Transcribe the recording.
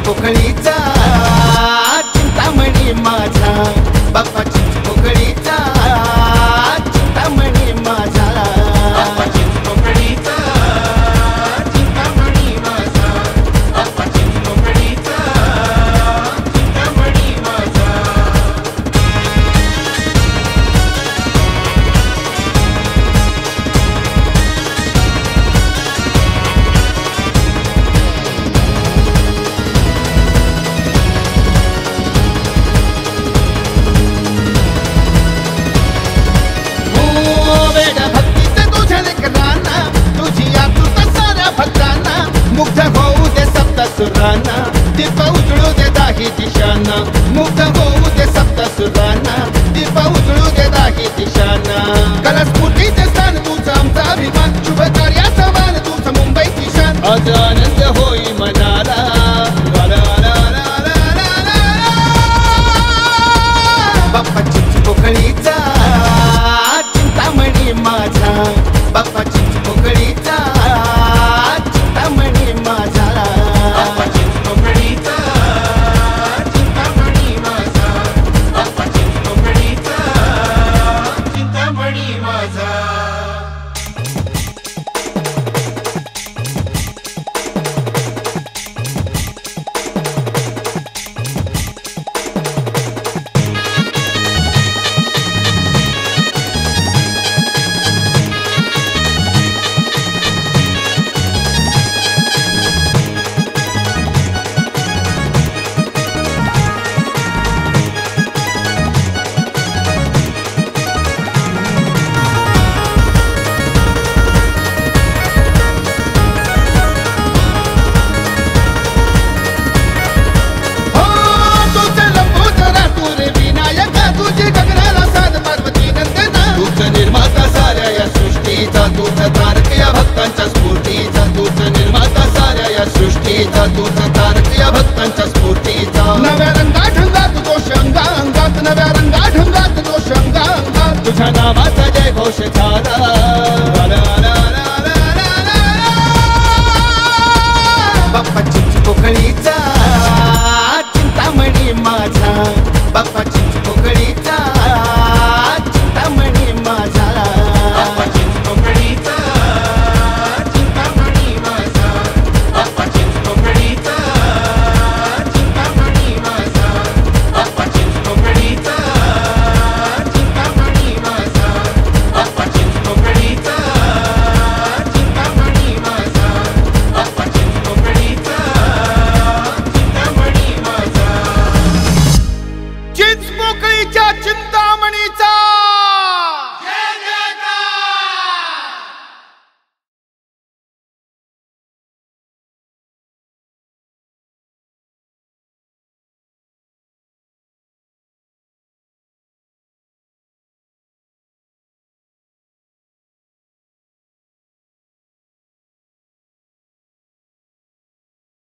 चिंचपोकळीचा चिंतामणी माझा बाप्पा चिंचपोकळीचा चिंतामणी माझा बाप्पा चिंचपोकळीचा चिंतामणी माझा बाप्पा चिंचपोकळीचा चिंतामणी माझा मुग्ध होऊ दे सप्तसुरांना दीप उजळू दे दाही दिशांना मुग्ध होऊ दे सप्तसुरांना दीप उजळू दे दाही दिशांना कलास्फूर्तीचे स्थान तुझं आमचा अभिमान शुभ कार्याचा मान तुझं मुंबईची शान आज आनंद होई मनाला बाप्पा चिंचपोकळीचा चिंतामणी माझा बाप्पा चिंचपोकळीचा चिंतामणी माझा बाप्पा चिंचपोकळीचा चिंतामणी माझा बाप्पा चिंचपोकळीचा चिंतामणी माझा तुझं तारक या भक्तांच्या स्फूर्तीचा तुझं निर्माता साऱ्या या सृष्टीचा तुझं तारक या भक्तांच्या स्फूर्तीचा नव्या रंगाढंगात जोश अंगांगात नव्या रंगाढंगात जोश अंगांगात तुझ्या नावाचा जय घोष झाला बाप्पा चिंचपोकळीचा चिंतामणी माझा बाप्पा